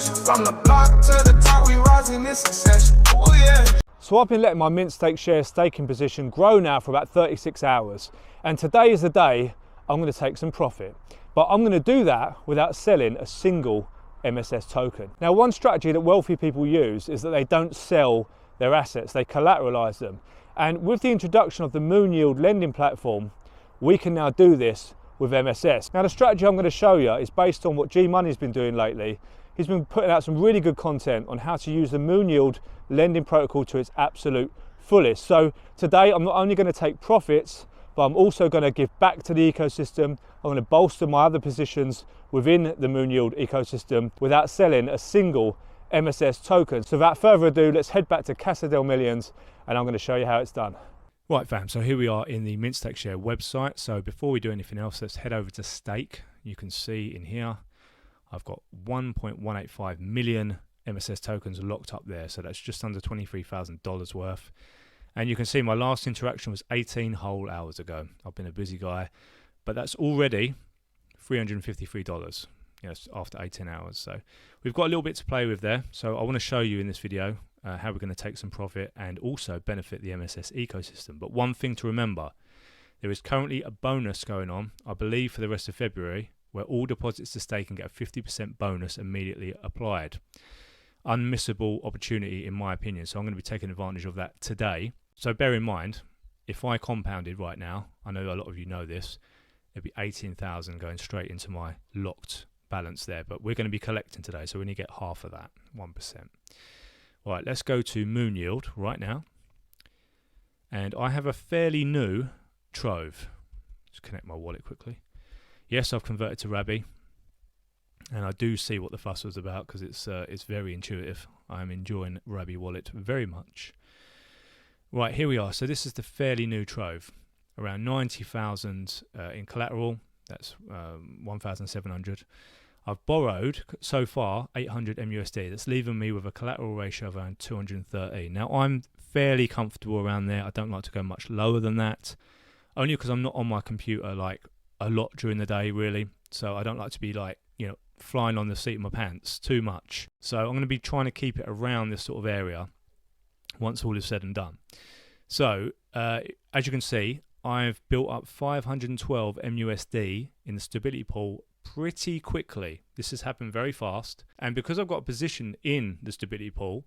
From the block to the top, we rising in succession. Oh yeah. So I've been letting my mint stake share staking position grow now for about 36 hours. And today is the day I'm going to take some profit. But I'm going to do that without selling a single MSS token. Now, one strategy that wealthy people use is that they don't sell their assets, they collateralize them. And with the introduction of the Moon Yield lending platform, we can now do this with MSS. Now, the strategy I'm going to show you is based on what G Money's been doing lately. He's been putting out some really good content on how to use the Moon Yield lending protocol to its absolute fullest. So today I'm not only going to take profits, but I'm also going to give back to the ecosystem. I'm going to bolster my other positions within the Moon Yield ecosystem without selling a single MSS token. So without further ado, let's head back to Casa del Millions and I'm going to show you how it's done. Right fam, so here we are in the Mint Stake Share website. So before we do anything else, let's head over to stake. You can see in here, I've got 1.185 million MSS tokens locked up there. So that's just under $23,000 worth. And you can see my last interaction was 18 whole hours ago. I've been a busy guy, but that's already $353, yes, after 18 hours. So we've got a little bit to play with there. So I want to show you in this video how we're going to take some profit and also benefit the MSS ecosystem. But one thing to remember, there is currently a bonus going on, I believe for the rest of February, where all deposits to stake can get a 50% bonus immediately applied. Unmissable opportunity in my opinion. So I'm going to be taking advantage of that today. So bear in mind, if I compounded right now, I know a lot of you know this, it'd be 18,000 going straight into my locked balance there. But we're going to be collecting today, so we only get half of that, 1%. All right, let's go to Moon Yield right now. And I have a fairly new trove. Just connect my wallet quickly. Yes, I've converted to Rabby. And I do see what the fuss was about because it's very intuitive. I'm enjoying Rabby wallet very much. Right, here we are. So this is the fairly new trove. Around 90,000 in collateral. That's 1,700. I've borrowed so far 800 MUSD. That's leaving me with a collateral ratio of around 213. Now I'm fairly comfortable around there. I don't like to go much lower than that. Only because I'm not on my computer like a lot during the day really. So I don't like to be like, you know, flying on the seat of my pants too much. So I'm going to be trying to keep it around this sort of area once all is said and done. So as you can see, I've built up 512 MUSD in the stability pool pretty quickly. This has happened very fast. And because I've got a position in the stability pool,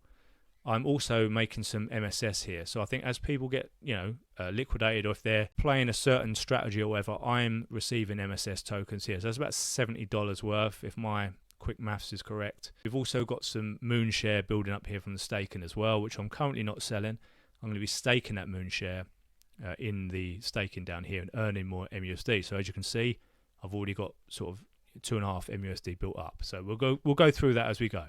I'm also making some MSS here. So I think as people get, you know, liquidated, or if they're playing a certain strategy or whatever, I'm receiving MSS tokens here. So that's about $70 worth if my quick maths is correct. We've also got some Moon share building up here from the staking as well, which I'm currently not selling. I'm going to be staking that Moon share in the staking down here and earning more MUSD. So as you can see, I've already got sort of 2.5 MUSD built up. So we'll go through that as we go.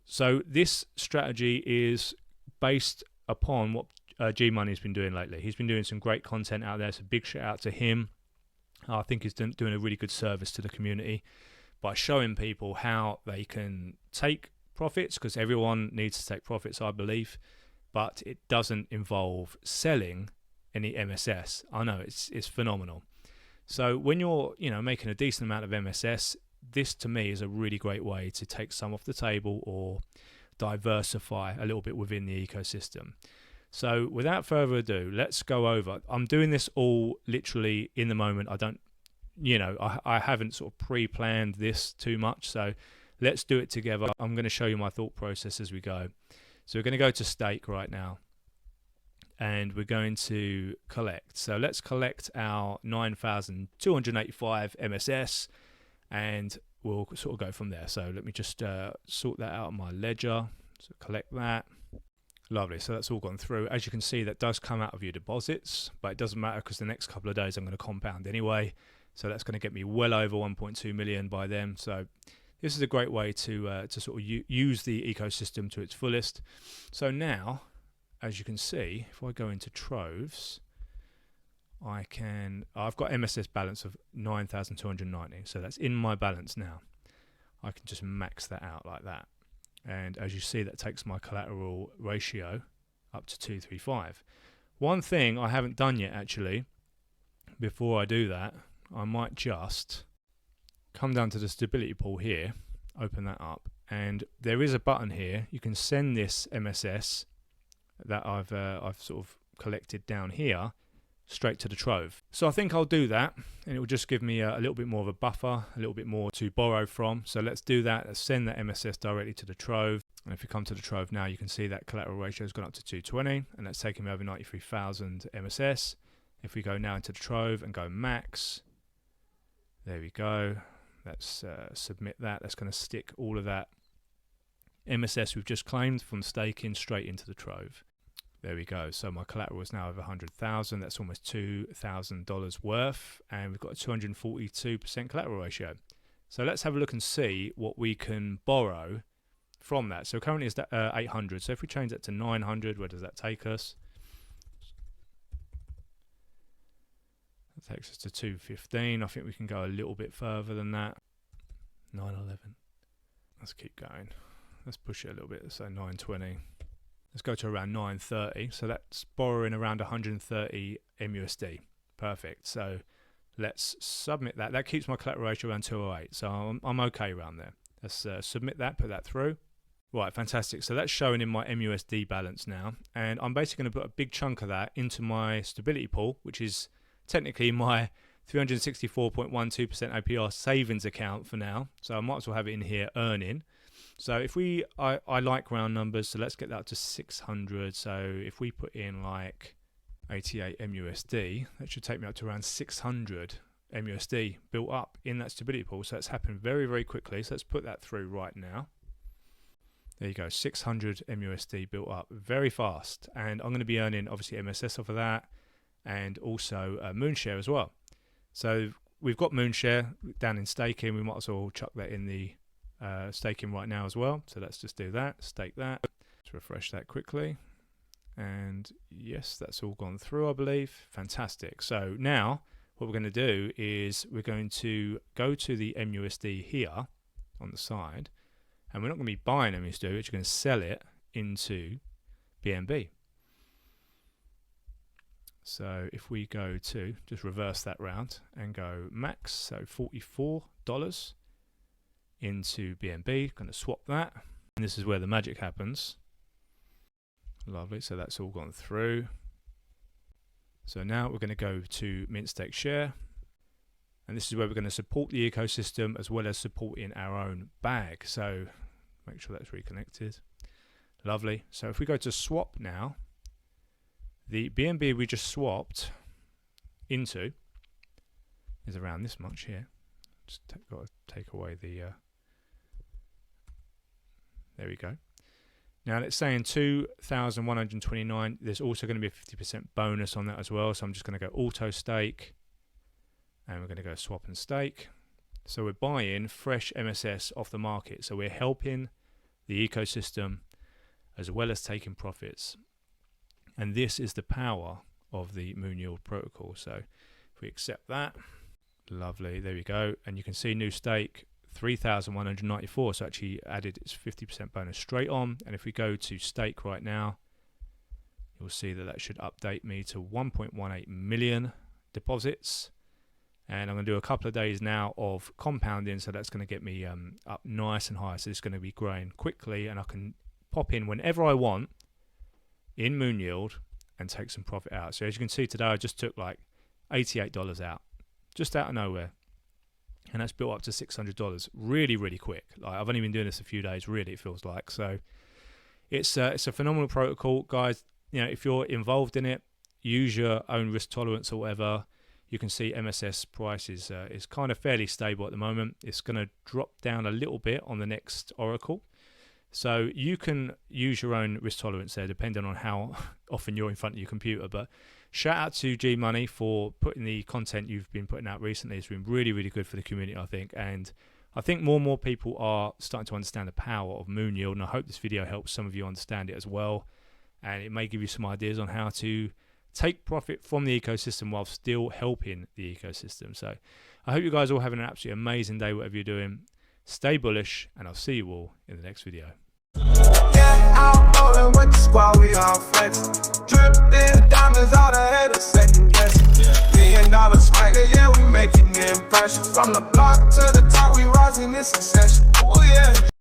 So this strategy is based upon what G Money's been doing lately. He's been doing some great content out there. So big shout out to him. I think he's doing a really good service to the community by showing people how they can take profits, because everyone needs to take profits, I believe, but it doesn't involve selling any MSS. I know it's phenomenal. So when you're, you know, making a decent amount of MSS, this to me is a really great way to take some off the table or diversify a little bit within the ecosystem. So without further ado, let's go over. I'm doing this all literally in the moment. I don't, you know, I haven't sort of pre-planned this too much. So let's do it together. I'm going to show you my thought process as we go. So we're going to go to stake right now. And we're going to collect. So let's collect our 9,285 MSS and we'll sort of go from there. So let me just sort that out on my ledger. So collect that. Lovely. So that's all gone through. As you can see, that does come out of your deposits, but it doesn't matter because the next couple of days I'm going to compound anyway. So that's going to get me well over 1.2 million by then. So this is a great way to sort of use the ecosystem to its fullest. So now, as you can see, if I go into troves, I've got MSS balance of 9,290. So that's in my balance now. I can just max that out like that. And as you see, that takes my collateral ratio up to 235. One thing I haven't done yet, actually, before I do that, I might just come down to the stability pool here, open that up, and there is a button here. You can send this MSS that I've sort of collected down here straight to the Trove. So I think I'll do that, and it will just give me a little bit more of a buffer, a little bit more to borrow from. So let's do that. Let's send that MSS directly to the Trove. And if you come to the Trove now, you can see that collateral ratio has gone up to 220, and that's taking me over 93,000 MSS. If we go now into the Trove and go max, there we go. Let's submit that. That's going to stick all of that MSS we've just claimed from staking straight into the Trove. There we go. So my collateral is now over 100,000. That's almost $2,000 worth, and we've got a 242% collateral ratio. So let's have a look and see what we can borrow from that. So currently it's 800. So if we change that to 900, where does that take us? That takes us to 215. I think we can go a little bit further than that. 911. Let's keep going. Let's push it a little bit. So 920. Let's go to around 930. So that's borrowing around 130 MUSD. Perfect. So let's submit that. That keeps my collateral ratio around 208. So I'm okay around there. Let's submit that, put that through. Right, fantastic. So that's showing in my MUSD balance now. And I'm basically going to put a big chunk of that into my stability pool, which is technically my 364.12% APR savings account for now. So I might as well have it in here earning. So if I like round numbers, so let's get that up to 600. So if we put in like 88 MUSD, that should take me up to around 600 MUSD built up in that stability pool. So that's happened very, very quickly. So let's put that through right now. There you go, 600 MUSD built up very fast. And I'm going to be earning obviously MSS off of that, and also Moonshare as well. So we've got Moonshare down in staking. We might as well chuck that in the staking right now as well. So let's just do that, stake that. Let's refresh that quickly. And yes, that's all gone through, I believe. Fantastic. So now what we're going to do is we're going to go to the MUSD here on the side, and we're not going to be buying MUSD, we're going to sell it into BNB. So if we go to, just reverse that round and go max, so $44 into BNB, going to swap that. And this is where the magic happens. Lovely, so that's all gone through. So now we're going to go to mint stake share. And this is where we're going to support the ecosystem as well as supporting our own bag. So make sure that's reconnected. Lovely. So if we go to swap now, the BNB we just swapped into is around this much here. Just got to take away the... there we go. Now it's saying 2,129. There's also going to be a 50% bonus on that as well. So I'm just going to go auto stake, and we're going to go swap and stake. So we're buying fresh MSS off the market. So we're helping the ecosystem as well as taking profits. And this is the power of the Moon Yield protocol. So if we accept that, lovely, there we go. And you can see new stake 3,194. So actually added its 50% bonus straight on. And if we go to stake right now, you'll see that that should update me to 1.18 million deposits. And I'm going to do a couple of days now of compounding, so that's going to get me up nice and high. So it's going to be growing quickly, and I can pop in whenever I want in Moon Yield and take some profit out. So as you can see today, I just took like $88 out, just out of nowhere. And that's built up to $600 really, really quick. Like, I've only been doing this a few days, really, it feels like. So it's a phenomenal protocol, guys. You know, if you're involved in it, use your own risk tolerance or whatever. You can see MSS price is kind of fairly stable at the moment. It's going to drop down a little bit on the next Oracle. So you can use your own risk tolerance there, depending on how often you're in front of your computer. But shout out to G Money for putting the content you've been putting out recently. It's been really, really good for the community, I think. And I think more and more people are starting to understand the power of Moon Yield. And I hope this video helps some of you understand it as well. And it may give you some ideas on how to take profit from the ecosystem while still helping the ecosystem. So I hope you guys are all having an absolutely amazing day, whatever you're doing. Stay bullish, and I'll see you all in the next video. Yeah, out rolling with the squad, we all flex. Dripping diamonds, all the haters second guess. $1 million swagger, yeah, we making the impression. From the block to the top, we